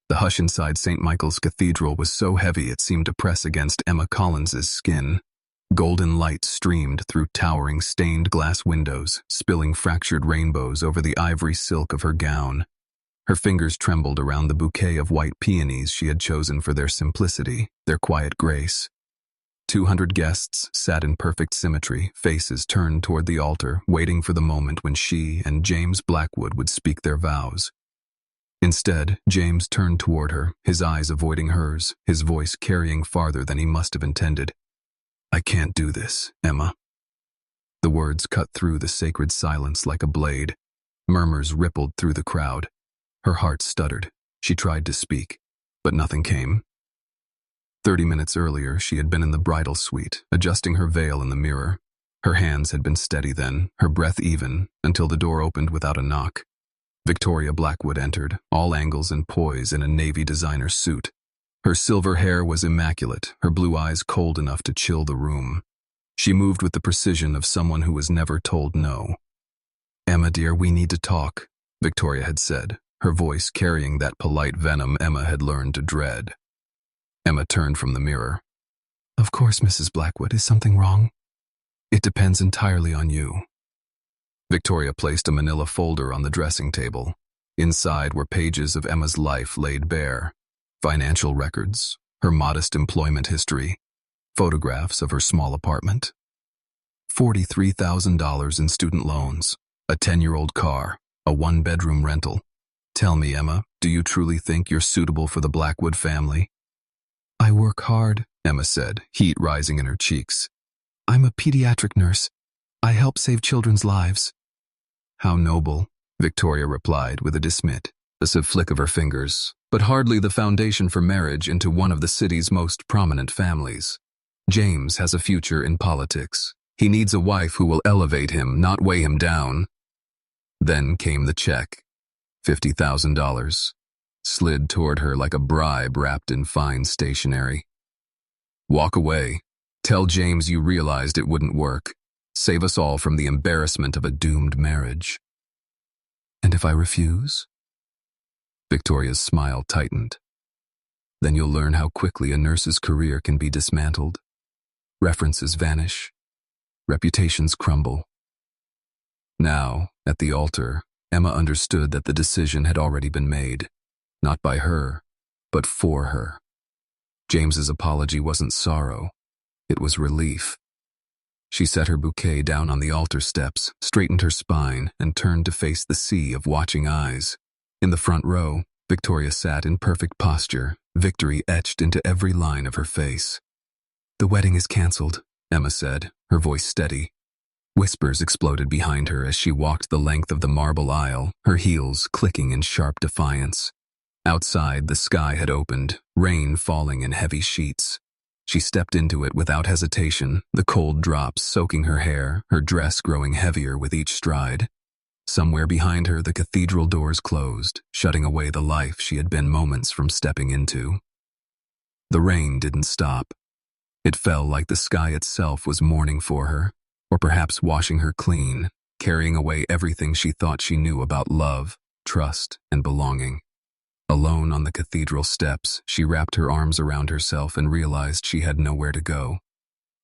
The hush inside St. Michael's Cathedral was so heavy it seemed to press against Emma Collins's skin. Golden light streamed through towering stained glass windows, spilling fractured rainbows over the ivory silk of her gown. Her fingers trembled around the bouquet of white peonies she had chosen for their simplicity, their quiet grace. 200 guests sat in perfect symmetry, faces turned toward the altar, waiting for the moment when she and James Blackwood would speak their vows. Instead, James turned toward her, his eyes avoiding hers, his voice carrying farther than he must have intended. "I can't do this, Emma." The words cut through the sacred silence like a blade. Murmurs rippled through the crowd. Her heart stuttered. She tried to speak, but nothing came. 30 minutes earlier, she had been in the bridal suite, adjusting her veil in the mirror. Her hands had been steady then, her breath even, until the door opened without a knock. Victoria Blackwood entered, all angles and poise in a navy designer suit. Her silver hair was immaculate, her blue eyes cold enough to chill the room. She moved with the precision of someone who was never told no. "Emma, dear, we need to talk," Victoria had said, her voice carrying that polite venom Emma had learned to dread. Emma turned from the mirror. "Of course, Mrs. Blackwood. Is something wrong?" "It depends entirely on you." Victoria placed a manila folder on the dressing table. Inside were pages of Emma's life laid bare. Financial records, her modest employment history, photographs of her small apartment. $43,000 in student loans, a 10-year-old car, a one-bedroom rental. "Tell me, Emma, do you truly think you're suitable for the Blackwood family?" "I work hard," Emma said, heat rising in her cheeks. "I'm a pediatric nurse. I help save children's lives." "How noble," Victoria replied with a dismissive flick of her fingers, "but hardly the foundation for marriage into one of the city's most prominent families. James has a future in politics. He needs a wife who will elevate him, not weigh him down." Then came the check. $50,000. Slid toward her like a bribe wrapped in fine stationery. "Walk away. Tell James you realized it wouldn't work. Save us all from the embarrassment of a doomed marriage." "And if I refuse?" Victoria's smile tightened. "Then you'll learn how quickly a nurse's career can be dismantled. References vanish. Reputations crumble." Now, at the altar, Emma understood that the decision had already been made. Not by her, but for her. James's apology wasn't sorrow. It was relief. She set her bouquet down on the altar steps, straightened her spine, and turned to face the sea of watching eyes. In the front row, Victoria sat in perfect posture, victory etched into every line of her face. "The wedding is canceled," Emma said, her voice steady. Whispers exploded behind her as she walked the length of the marble aisle, her heels clicking in sharp defiance. Outside, the sky had opened, rain falling in heavy sheets. She stepped into it without hesitation, the cold drops soaking her hair, her dress growing heavier with each stride. Somewhere behind her, the cathedral doors closed, shutting away the life she had been moments from stepping into. The rain didn't stop. It fell like the sky itself was mourning for her, or perhaps washing her clean, carrying away everything she thought she knew about love, trust, and belonging. Alone on the cathedral steps, she wrapped her arms around herself and realized she had nowhere to go.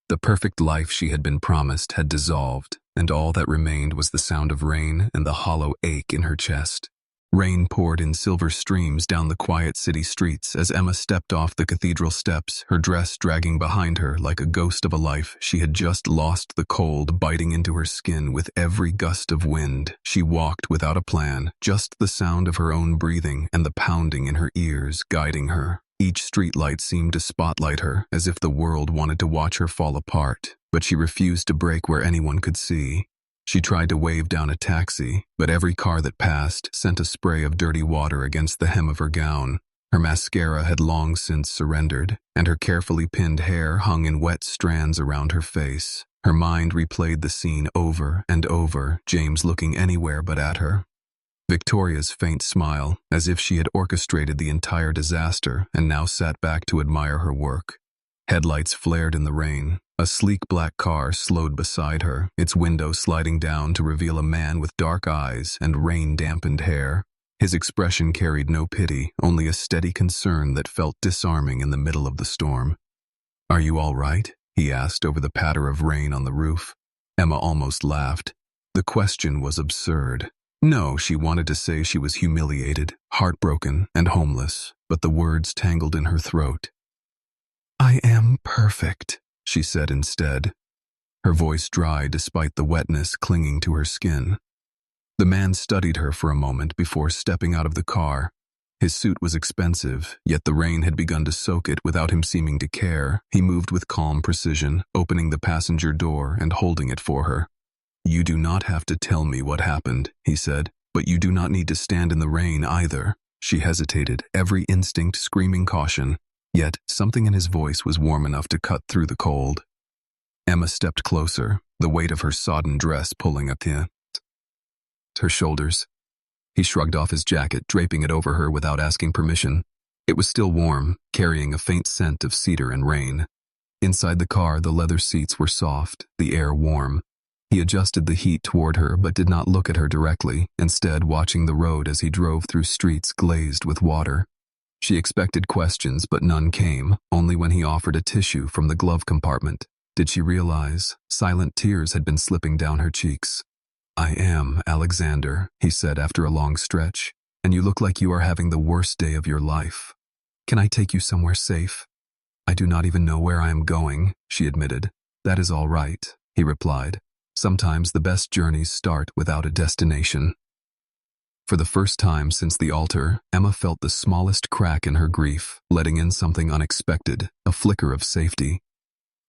The perfect life she had been promised had dissolved, and all that remained was the sound of rain and the hollow ache in her chest. Rain poured in silver streams down the quiet city streets as Emma stepped off the cathedral steps, her dress dragging behind her like a ghost of a life she had just lost, the cold biting into her skin with every gust of wind. She walked without a plan, just the sound of her own breathing and the pounding in her ears guiding her. Each streetlight seemed to spotlight her, as if the world wanted to watch her fall apart, but she refused to break where anyone could see. She tried to wave down a taxi, but every car that passed sent a spray of dirty water against the hem of her gown. Her mascara had long since surrendered, and her carefully pinned hair hung in wet strands around her face. Her mind replayed the scene over and over, James looking anywhere but at her. Victoria's faint smile, as if she had orchestrated the entire disaster and now sat back to admire her work. Headlights flared in the rain. A sleek black car slowed beside her, its window sliding down to reveal a man with dark eyes and rain-dampened hair. His expression carried no pity, only a steady concern that felt disarming in the middle of the storm. "Are you all right?" he asked over the patter of rain on the roof. Emma almost laughed. The question was absurd. No, she wanted to say she was humiliated, heartbroken, and homeless, but the words tangled in her throat. "I am perfect," she said instead. Her voice dry despite the wetness clinging to her skin. The man studied her for a moment before stepping out of the car. His suit was expensive, yet the rain had begun to soak it without him seeming to care. He moved with calm precision, opening the passenger door and holding it for her. "You do not have to tell me what happened," he said, "but you do not need to stand in the rain either." She hesitated, every instinct screaming caution, yet something in his voice was warm enough to cut through the cold. Emma stepped closer, the weight of her sodden dress pulling at her shoulders. He shrugged off his jacket, draping it over her without asking permission. It was still warm, carrying a faint scent of cedar and rain. Inside the car, the leather seats were soft, the air warm. He adjusted the heat toward her but did not look at her directly, instead watching the road as he drove through streets glazed with water. She expected questions, but none came, only when he offered a tissue from the glove compartment. Did she realize silent tears had been slipping down her cheeks? "I am Alexander," he said after a long stretch, "and you look like you are having the worst day of your life. Can I take you somewhere safe?" "I do not even know where I am going," she admitted. "That is all right," he replied. "Sometimes the best journeys start without a destination." For the first time since the altar, Emma felt the smallest crack in her grief, letting in something unexpected, a flicker of safety.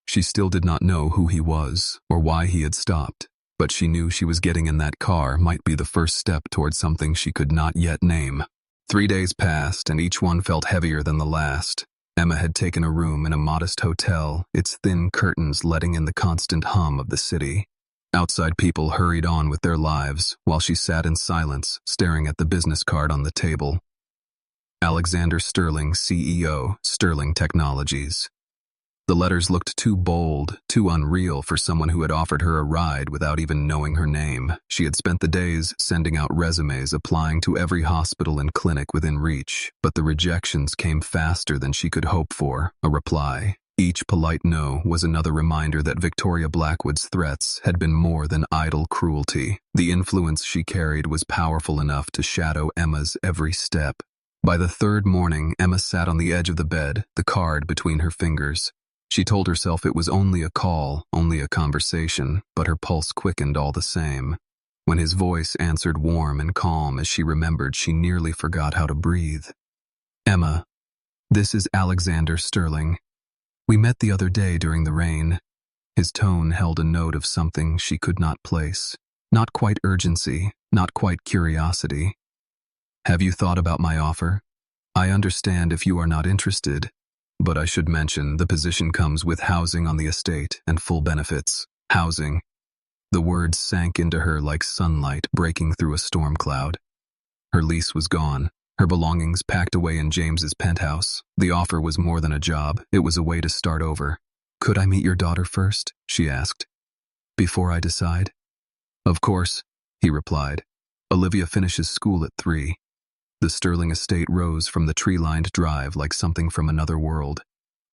She still did not know who he was or why he had stopped, but she knew she was getting in that car might be the first step toward something she could not yet name. 3 days passed, and each one felt heavier than the last. Emma had taken a room in a modest hotel, its thin curtains letting in the constant hum of the city. Outside people hurried on with their lives, while she sat in silence, staring at the business card on the table. Alexander Sterling, CEO, Sterling Technologies. The letters looked too bold, too unreal for someone who had offered her a ride without even knowing her name. She had spent the days sending out resumes, applying to every hospital and clinic within reach, but the rejections came faster than she could hope for. A reply. Each polite no was another reminder that Victoria Blackwood's threats had been more than idle cruelty. The influence she carried was powerful enough to shadow Emma's every step. By the third morning, Emma sat on the edge of the bed, the card between her fingers. She told herself it was only a call, only a conversation, but her pulse quickened all the same. When his voice answered warm and calm as she remembered, she nearly forgot how to breathe. "Emma, this is Alexander Sterling. We met the other day during the rain." His tone held a note of something she could not place. Not quite urgency, not quite curiosity. "Have you thought about my offer? I understand if you are not interested. But I should mention, the position comes with housing on the estate and full benefits." Housing. The words sank into her like sunlight breaking through a storm cloud. Her lease was gone, her belongings packed away in James's penthouse. The offer was more than a job, it was a way to start over. "Could I meet your daughter first?" she asked. "Before I decide?" "Of course," he replied. "Olivia finishes school at 3. The Sterling estate rose from the tree-lined drive like something from another world.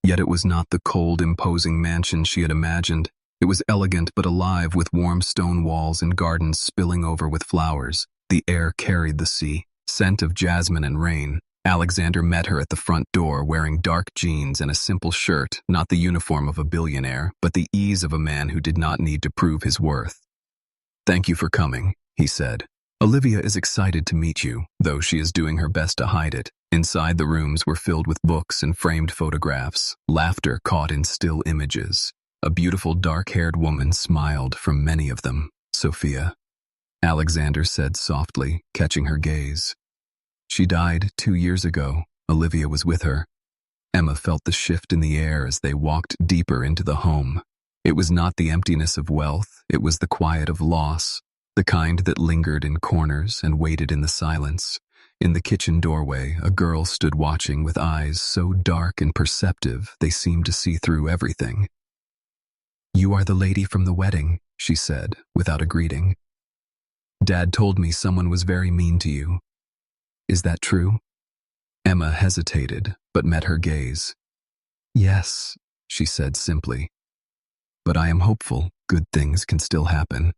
Yet it was not the cold, imposing mansion she had imagined. It was elegant but alive, with warm stone walls and gardens spilling over with flowers. The air carried the sea, scent of jasmine and rain. Alexander met her at the front door, wearing dark jeans and a simple shirt, not the uniform of a billionaire, but the ease of a man who did not need to prove his worth. "Thank you for coming," he said. "Olivia is excited to meet you, though she is doing her best to hide it." Inside, the rooms were filled with books and framed photographs, laughter caught in still images. A beautiful dark-haired woman smiled from many of them. "Sophia," Alexander said softly, catching her gaze. "She died 2 years ago. Olivia was with her." Emma felt the shift in the air as they walked deeper into the home. It was not the emptiness of wealth, it was the quiet of loss. The kind that lingered in corners and waited in the silence. In the kitchen doorway, a girl stood watching with eyes so dark and perceptive they seemed to see through everything. "You are the lady from the wedding," she said, without a greeting. "Dad told me someone was very mean to you." Is that true? Emma hesitated, but met her gaze. Yes, she said simply. But I am hopeful good things can still happen.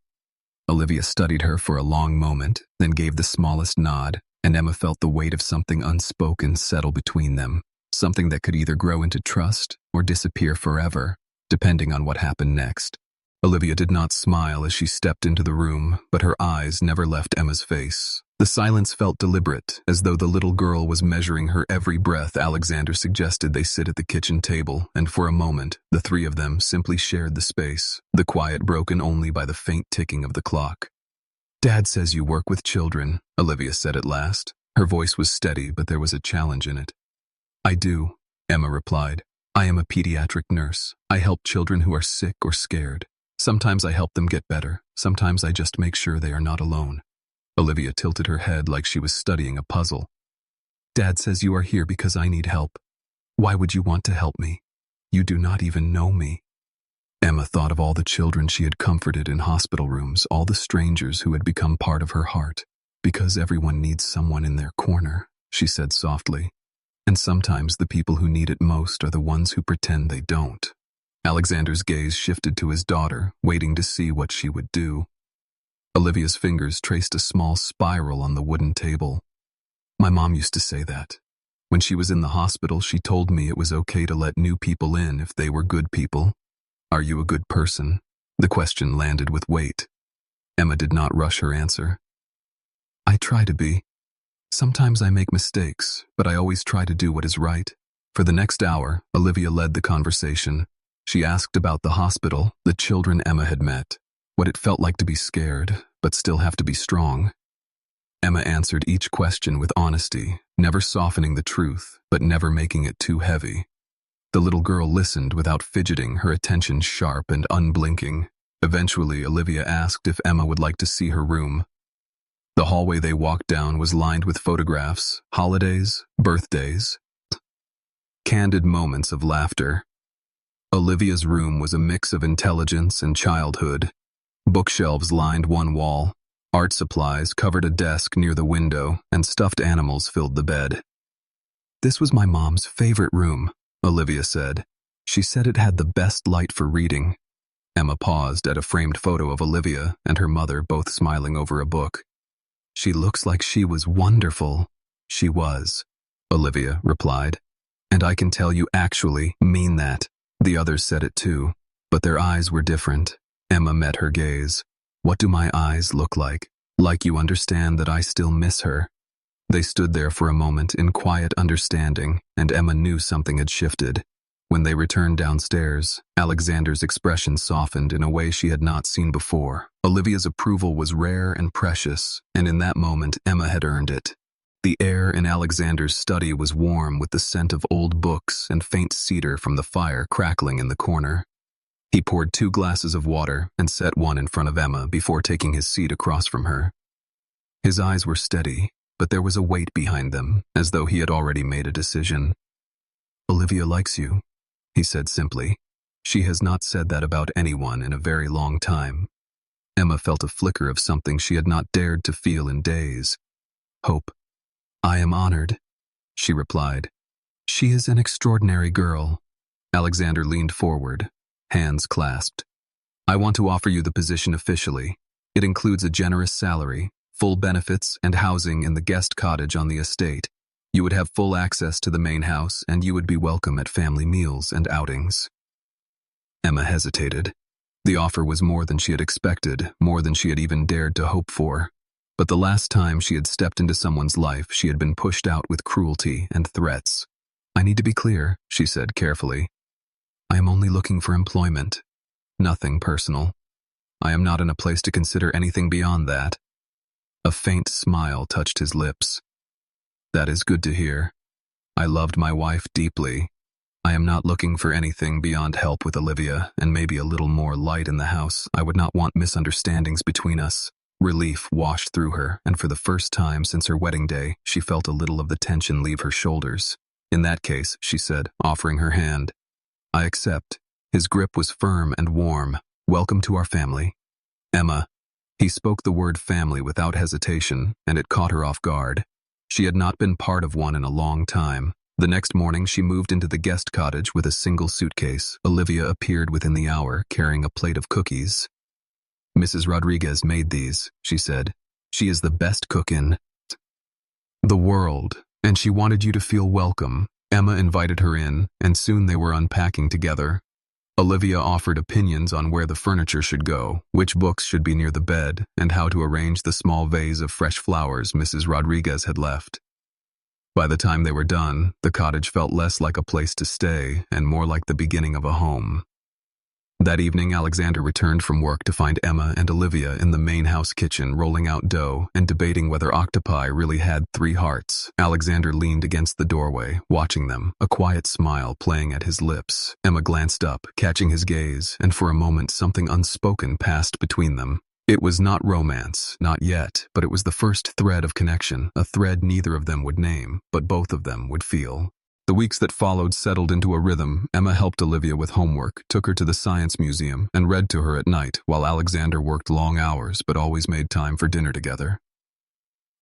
Olivia studied her for a long moment, then gave the smallest nod, and Emma felt the weight of something unspoken settle between them, something that could either grow into trust or disappear forever, depending on what happened next. Olivia did not smile as she stepped into the room, but her eyes never left Emma's face. The silence felt deliberate, as though the little girl was measuring her every breath. Alexander suggested they sit at the kitchen table, and for a moment, the three of them simply shared the space, the quiet broken only by the faint ticking of the clock. Dad says you work with children, Olivia said at last. Her voice was steady, but there was a challenge in it. I do, Emma replied. I am a pediatric nurse. I help children who are sick or scared. Sometimes I help them get better. Sometimes I just make sure they are not alone. Olivia tilted her head like she was studying a puzzle. Dad says you are here because I need help. Why would you want to help me? You do not even know me. Emma thought of all the children she had comforted in hospital rooms, all the strangers who had become part of her heart. Because everyone needs someone in their corner, she said softly. And sometimes the people who need it most are the ones who pretend they don't. Alexander's gaze shifted to his daughter, waiting to see what she would do. Olivia's fingers traced a small spiral on the wooden table. My mom used to say that. When she was in the hospital, she told me it was okay to let new people in if they were good people. Are you a good person? The question landed with weight. Emma did not rush her answer. I try to be. Sometimes I make mistakes, but I always try to do what is right. For the next hour, Olivia led the conversation. She asked about the hospital, the children Emma had met, what it felt like to be scared, but still have to be strong. Emma answered each question with honesty, never softening the truth, but never making it too heavy. The little girl listened without fidgeting, her attention sharp and unblinking. Eventually, Olivia asked if Emma would like to see her room. The hallway they walked down was lined with photographs, holidays, birthdays, candid moments of laughter. Olivia's room was a mix of intelligence and childhood. Bookshelves lined one wall, art supplies covered a desk near the window, and stuffed animals filled the bed. This was my mom's favorite room, Olivia said. She said it had the best light for reading. Emma paused at a framed photo of Olivia and her mother both smiling over a book. She looks like she was wonderful. She was, Olivia replied. And I can tell you actually mean that. The others said it too, but their eyes were different. Emma met her gaze. What do my eyes look like? Like you understand that I still miss her. They stood there for a moment in quiet understanding, and Emma knew something had shifted. When they returned downstairs, Alexander's expression softened in a way she had not seen before. Olivia's approval was rare and precious, and in that moment Emma had earned it. The air in Alexander's study was warm with the scent of old books and faint cedar from the fire crackling in the corner. He poured 2 glasses of water and set one in front of Emma before taking his seat across from her. His eyes were steady, but there was a weight behind them, as though he had already made a decision. Olivia likes you, he said simply. She has not said that about anyone in a very long time. Emma felt a flicker of something she had not dared to feel in days. Hope. I am honored, she replied. She is an extraordinary girl. Alexander leaned forward, hands clasped. I want to offer you the position officially. It includes a generous salary, full benefits, and housing in the guest cottage on the estate. You would have full access to the main house, and you would be welcome at family meals and outings. Emma hesitated. The offer was more than she had expected, more than she had even dared to hope for. But the last time she had stepped into someone's life, she had been pushed out with cruelty and threats. I need to be clear, she said carefully. I am only looking for employment. Nothing personal. I am not in a place to consider anything beyond that. A faint smile touched his lips. That is good to hear. I loved my wife deeply. I am not looking for anything beyond help with Olivia and maybe a little more light in the house. I would not want misunderstandings between us. Relief washed through her, and for the first time since her wedding day, she felt a little of the tension leave her shoulders. In that case, she said, offering her hand. I accept. His grip was firm and warm. Welcome to our family. Emma. He spoke the word family without hesitation, and it caught her off guard. She had not been part of one in a long time. The next morning, she moved into the guest cottage with a single suitcase. Olivia appeared within the hour, carrying a plate of cookies. "Mrs. Rodriguez made these," she said. "She is the best cook in the world, and she wanted you to feel welcome." Emma invited her in, and soon they were unpacking together. Olivia offered opinions on where the furniture should go, which books should be near the bed, and how to arrange the small vase of fresh flowers Mrs. Rodriguez had left. By the time they were done, the cottage felt less like a place to stay and more like the beginning of a home. That evening, Alexander returned from work to find Emma and Olivia in the main house kitchen rolling out dough and debating whether octopi really had 3 hearts. Alexander leaned against the doorway, watching them, a quiet smile playing at his lips. Emma glanced up, catching his gaze, and for a moment something unspoken passed between them. It was not romance, not yet, but it was the first thread of connection, a thread neither of them would name, but both of them would feel. The weeks that followed settled into a rhythm. Emma helped Olivia with homework, took her to the science museum, and read to her at night, while Alexander worked long hours but always made time for dinner together.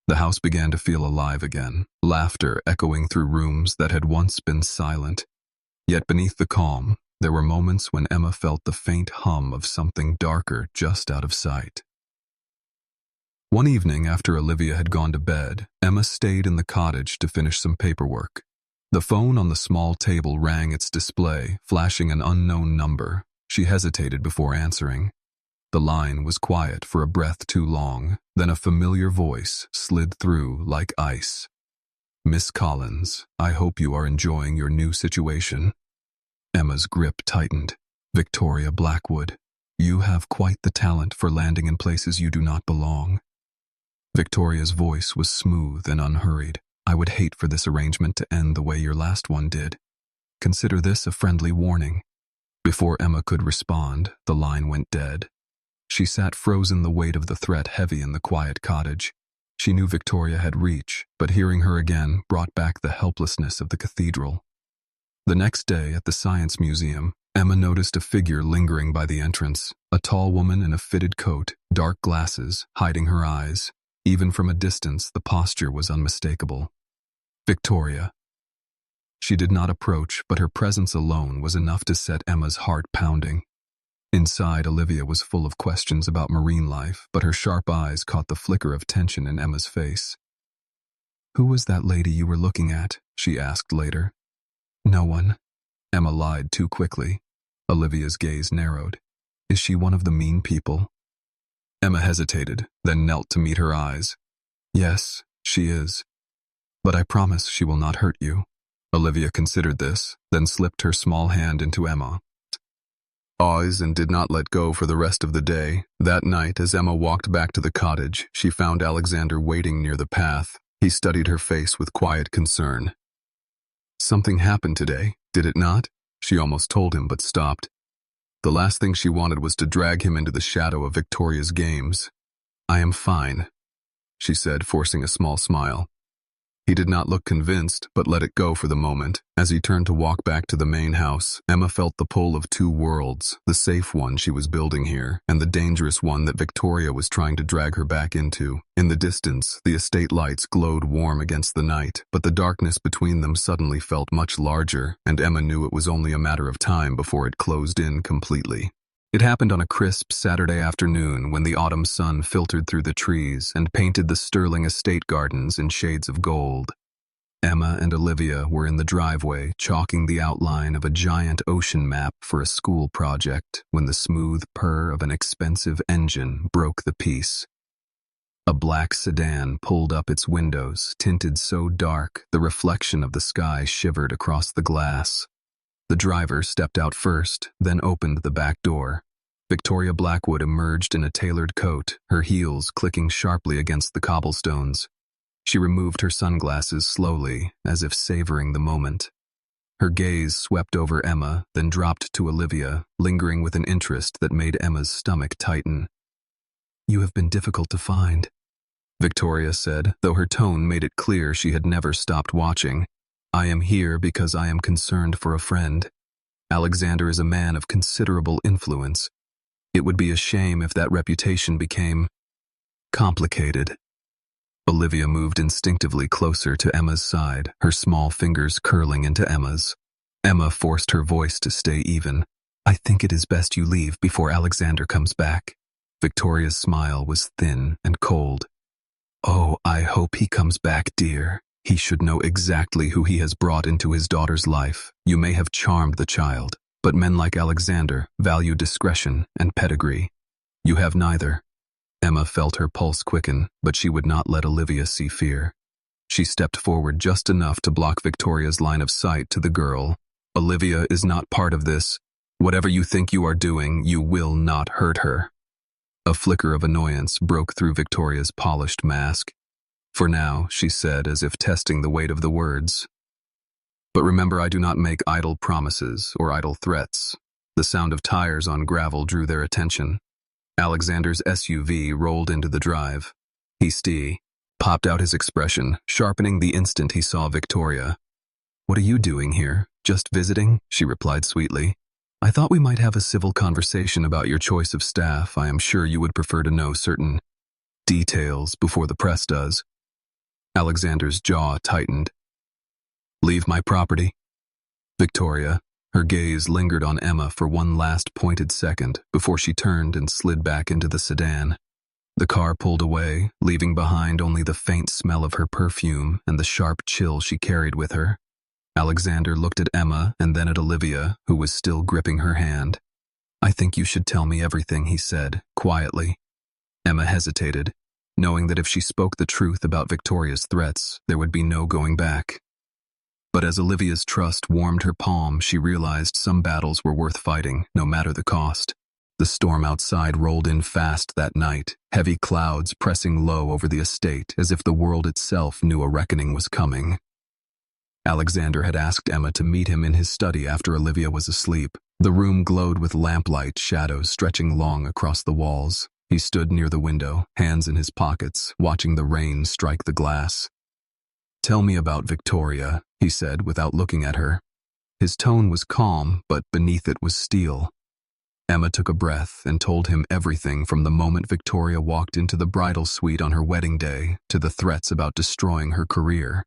The house began to feel alive again, laughter echoing through rooms that had once been silent. Yet beneath the calm, there were moments when Emma felt the faint hum of something darker just out of sight. One evening after Olivia had gone to bed, Emma stayed in the cottage to finish some paperwork. The phone on the small table rang its display, flashing an unknown number. She hesitated before answering. The line was quiet for a breath too long, then a familiar voice slid through like ice. "Miss Collins, I hope you are enjoying your new situation." Emma's grip tightened. "Victoria Blackwood, you have quite the talent for landing in places you do not belong." Victoria's voice was smooth and unhurried. "I would hate for this arrangement to end the way your last one did. Consider this a friendly warning." Before Emma could respond, the line went dead. She sat frozen, the weight of the threat heavy in the quiet cottage. She knew Victoria had reach, but hearing her again brought back the helplessness of the cathedral. The next day at the Science Museum, Emma noticed a figure lingering by the entrance, a tall woman in a fitted coat, dark glasses, hiding her eyes. Even from a distance, the posture was unmistakable. Victoria. She did not approach, but her presence alone was enough to set Emma's heart pounding. Inside, Olivia was full of questions about marine life, but her sharp eyes caught the flicker of tension in Emma's face. "Who was that lady you were looking at?" she asked later. "No one." Emma lied too quickly. Olivia's gaze narrowed. "Is she one of the mean people?" Emma hesitated, then knelt to meet her eyes. "Yes, she is. But I promise she will not hurt you." Olivia considered this, then slipped her small hand into Emma's eyes and did not let go for the rest of the day. That night, as Emma walked back to the cottage, she found Alexander waiting near the path. He studied her face with quiet concern. "Something happened today, did it not?" she almost told him, but stopped. The last thing she wanted was to drag him into the shadow of Victoria's games. "I am fine," she said, forcing a small smile. He did not look convinced, but let it go for the moment. As he turned to walk back to the main house, Emma felt the pull of 2 worlds, the safe one she was building here, and the dangerous one that Victoria was trying to drag her back into. In the distance, the estate lights glowed warm against the night, but the darkness between them suddenly felt much larger, and Emma knew it was only a matter of time before it closed in completely. It happened on a crisp Saturday afternoon when the autumn sun filtered through the trees and painted the Sterling estate gardens in shades of gold. Emma and Olivia were in the driveway, chalking the outline of a giant ocean map for a school project, when the smooth purr of an expensive engine broke the peace. A black sedan pulled up its windows, tinted so dark the reflection of the sky shivered across the glass. The driver stepped out first, then opened the back door. Victoria Blackwood emerged in a tailored coat, her heels clicking sharply against the cobblestones. She removed her sunglasses slowly, as if savoring the moment. Her gaze swept over Emma, then dropped to Olivia, lingering with an interest that made Emma's stomach tighten. "You have been difficult to find," Victoria said, though her tone made it clear she had never stopped watching. "I am here because I am concerned for a friend. Alexander is a man of considerable influence. It would be a shame if that reputation became complicated." Olivia moved instinctively closer to Emma's side, her small fingers curling into Emma's. Emma forced her voice to stay even. I think it is best you leave before Alexander comes back. Victoria's smile was thin and cold. Oh, I hope he comes back, dear. He should know exactly who he has brought into his daughter's life. You may have charmed the child, but men like Alexander value discretion and pedigree. You have neither. Emma felt her pulse quicken, but she would not let Olivia see fear. She stepped forward just enough to block Victoria's line of sight to the girl. Olivia is not part of this. Whatever you think you are doing, you will not hurt her. A flicker of annoyance broke through Victoria's polished mask. For now, she said, as if testing the weight of the words. But remember, I do not make idle promises or idle threats. The sound of tires on gravel drew their attention. Alexander's SUV rolled into the drive. He popped out his expression, sharpening the instant he saw Victoria. What are you doing here? Just visiting? She replied sweetly. I thought we might have a civil conversation about your choice of staff. I am sure you would prefer to know certain details before the press does. Alexander's jaw tightened. Leave my property? Victoria, her gaze lingered on Emma for one last pointed second before she turned and slid back into the sedan. The car pulled away, leaving behind only the faint smell of her perfume and the sharp chill she carried with her. Alexander looked at Emma and then at Olivia, who was still gripping her hand. I think you should tell me everything, he said, quietly. Emma hesitated, knowing that if she spoke the truth about Victoria's threats, there would be no going back. But as Olivia's trust warmed her palm, she realized some battles were worth fighting, no matter the cost. The storm outside rolled in fast that night, heavy clouds pressing low over the estate as if the world itself knew a reckoning was coming. Alexander had asked Emma to meet him in his study after Olivia was asleep. The room glowed with lamplight shadows stretching long across the walls. He stood near the window, hands in his pockets, watching the rain strike the glass. Tell me about Victoria, he said without looking at her. His tone was calm, but beneath it was steel. Emma took a breath and told him everything from the moment Victoria walked into the bridal suite on her wedding day to the threats about destroying her career.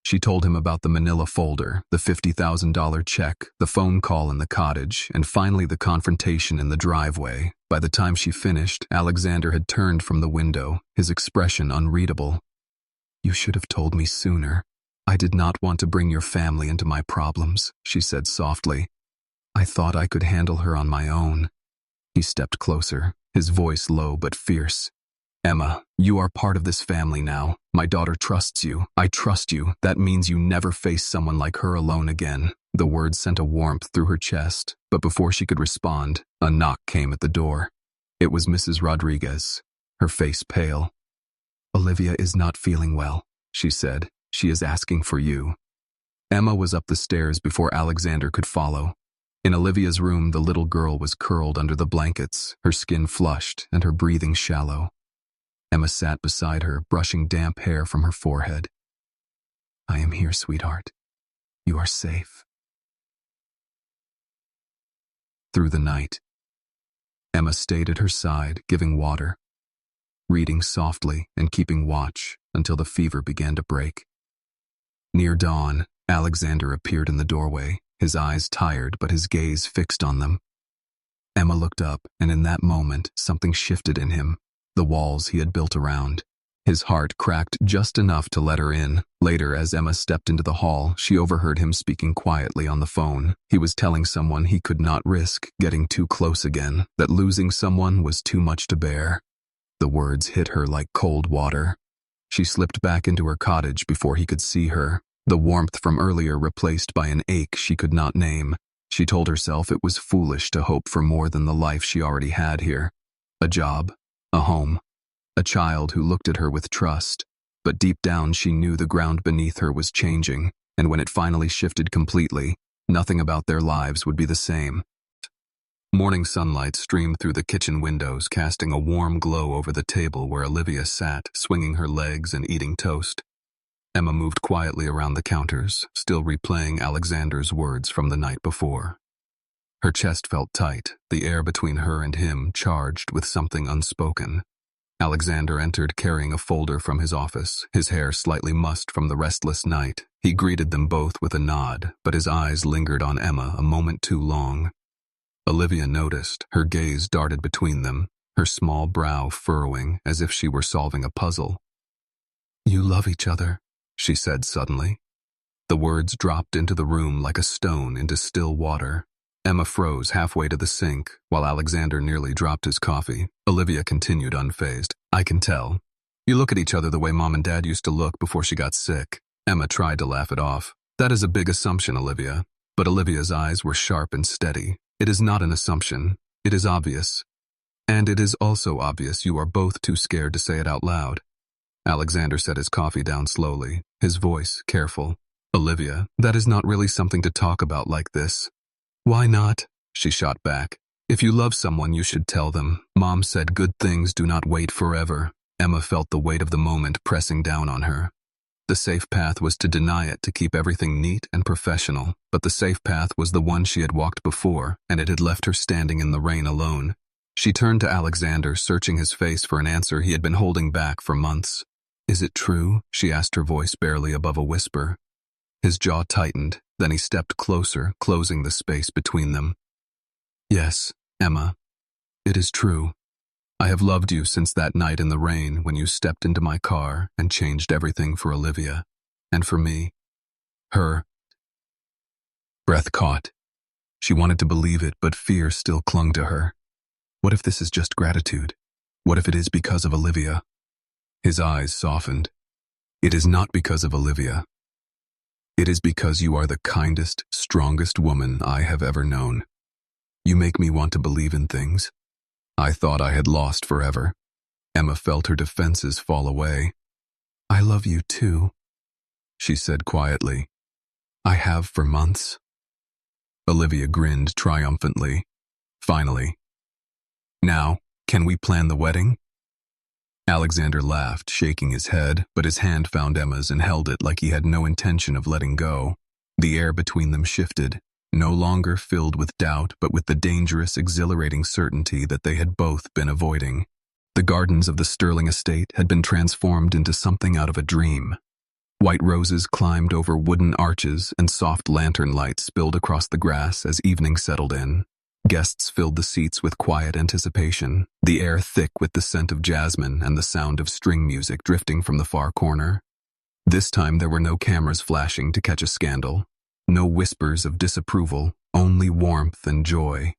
She told him about the manila folder, the $50,000 check, the phone call in the cottage, and finally the confrontation in the driveway. By the time she finished, Alexander had turned from the window, his expression unreadable. You should have told me sooner. I did not want to bring your family into my problems, she said softly. I thought I could handle her on my own. He stepped closer, his voice low but fierce. Emma, you are part of this family now. My daughter trusts you. I trust you. That means you never face someone like her alone again. The words sent a warmth through her chest, but before she could respond, a knock came at the door. It was Mrs. Rodriguez, her face pale. Olivia is not feeling well, she said. She is asking for you. Emma was up the stairs before Alexander could follow. In Olivia's room, the little girl was curled under the blankets, her skin flushed and her breathing shallow. Emma sat beside her, brushing damp hair from her forehead. I am here, sweetheart. You are safe. Through the night, Emma stayed at her side, giving water, reading softly and keeping watch until the fever began to break. Near dawn, Alexander appeared in the doorway, his eyes tired but his gaze fixed on them. Emma looked up, and in that moment, something shifted in him. The walls he had built around. His heart cracked just enough to let her in. Later, as Emma stepped into the hall, she overheard him speaking quietly on the phone. He was telling someone he could not risk getting too close again, that losing someone was too much to bear. The words hit her like cold water. She slipped back into her cottage before he could see her, the warmth from earlier replaced by an ache she could not name. She told herself it was foolish to hope for more than the life she already had here. A job, a home, a child who looked at her with trust. But deep down she knew the ground beneath her was changing, and when it finally shifted completely, nothing about their lives would be the same. Morning sunlight streamed through the kitchen windows, casting a warm glow over the table where Olivia sat, swinging her legs and eating toast. Emma moved quietly around the counters, still replaying Alexander's words from the night before. Her chest felt tight, the air between her and him charged with something unspoken. Alexander entered carrying a folder from his office, his hair slightly mussed from the restless night. He greeted them both with a nod, but his eyes lingered on Emma a moment too long. Olivia noticed, her gaze darted between them, her small brow furrowing as if she were solving a puzzle. "You love each other," she said suddenly. The words dropped into the room like a stone into still water. Emma froze halfway to the sink, while Alexander nearly dropped his coffee. Olivia continued unfazed. "I can tell. You look at each other the way Mom and Dad used to look before she got sick." Emma tried to laugh it off. "That is a big assumption, Olivia." But Olivia's eyes were sharp and steady. "It is not an assumption. It is obvious. And it is also obvious you are both too scared to say it out loud." Alexander set his coffee down slowly, his voice careful. "Olivia, that is not really something to talk about like this." "Why not?" she shot back. "If you love someone, you should tell them. Mom said good things do not wait forever." Emma felt the weight of the moment pressing down on her. The safe path was to deny it, to keep everything neat and professional, but the safe path was the one she had walked before, and it had left her standing in the rain alone. She turned to Alexander, searching his face for an answer he had been holding back for months. "Is it true?" she asked, her voice barely above a whisper. His jaw tightened, then he stepped closer, closing the space between them. "Yes, Emma, it is true. I have loved you since that night in the rain when you stepped into my car and changed everything for Olivia. And for me. Her." Breath caught. She wanted to believe it, but fear still clung to her. What if this is just gratitude? What if it is because of Olivia? His eyes softened. "It is not because of Olivia. It is because you are the kindest, strongest woman I have ever known. You make me want to believe in things I thought I had lost forever." Emma felt her defenses fall away. "I love you too," she said quietly. "I have for months." Olivia grinned triumphantly. "Finally. Now, can we plan the wedding?" Alexander laughed, shaking his head, but his hand found Emma's and held it like he had no intention of letting go. The air between them shifted, no longer filled with doubt, but with the dangerous, exhilarating certainty that they had both been avoiding. The gardens of the Sterling estate had been transformed into something out of a dream. White roses climbed over wooden arches, and soft lantern lights spilled across the grass as evening settled in. Guests filled the seats with quiet anticipation, the air thick with the scent of jasmine and the sound of string music drifting from the far corner. This time there were no cameras flashing to catch a scandal, no whispers of disapproval, only warmth and joy.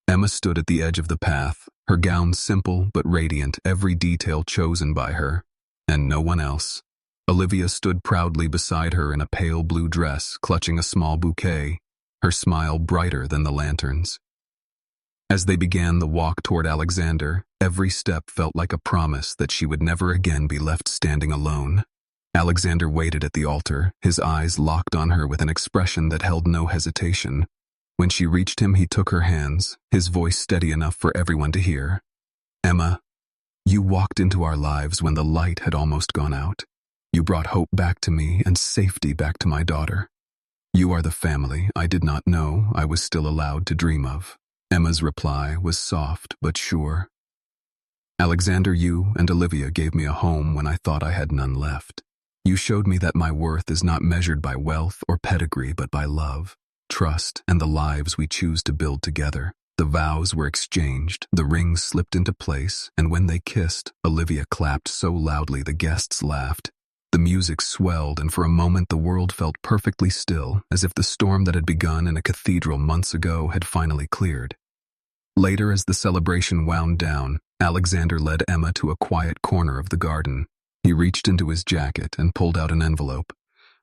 Emma stood at the edge of the path, her gown simple but radiant, every detail chosen by her, and no one else. Olivia stood proudly beside her in a pale blue dress, clutching a small bouquet, her smile brighter than the lanterns. As they began the walk toward Alexander, every step felt like a promise that she would never again be left standing alone. Alexander waited at the altar, his eyes locked on her with an expression that held no hesitation. When she reached him, he took her hands, his voice steady enough for everyone to hear. "Emma, you walked into our lives when the light had almost gone out. You brought hope back to me and safety back to my daughter. You are the family I did not know I was still allowed to dream of." Emma's reply was soft but sure. "Alexander, you and Olivia gave me a home when I thought I had none left. You showed me that my worth is not measured by wealth or pedigree, but by love, trust, and the lives we choose to build together." The vows were exchanged, the rings slipped into place, and when they kissed, Olivia clapped so loudly the guests laughed. The music swelled, and for a moment the world felt perfectly still, as if the storm that had begun in a cathedral months ago had finally cleared. Later, as the celebration wound down, Alexander led Emma to a quiet corner of the garden. He reached into his jacket and pulled out an envelope.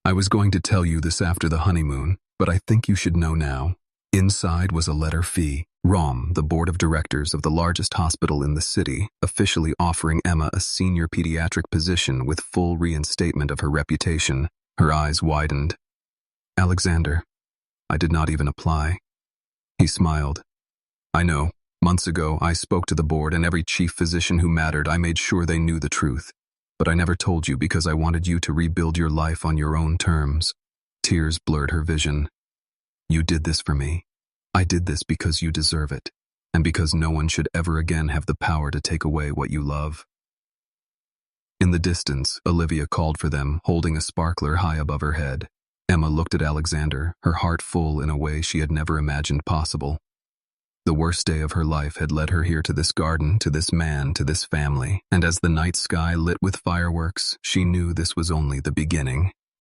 "I was going to tell you this after the honeymoon, but I think you should know now." Inside was a letter fee. ROM, the board of directors of the largest hospital in the city, officially offering Emma a senior pediatric position with full reinstatement of her reputation. Her eyes widened. "Alexander, I did not even apply." He smiled. "I know. Months ago, I spoke to the board, and every chief physician who mattered, I made sure they knew the truth. But I never told you because I wanted you to rebuild your life on your own terms." Tears blurred her vision. "You did this for me. I did this because you deserve it, and because no one should ever again have the power to take away what you love." In the distance, Olivia called for them, holding a sparkler high above her head. Emma looked at Alexander, her heart full in a way she had never imagined possible. The worst day of her life had led her here to this garden, to this man, to this family, and as the night sky lit with fireworks, she knew this was only the beginning.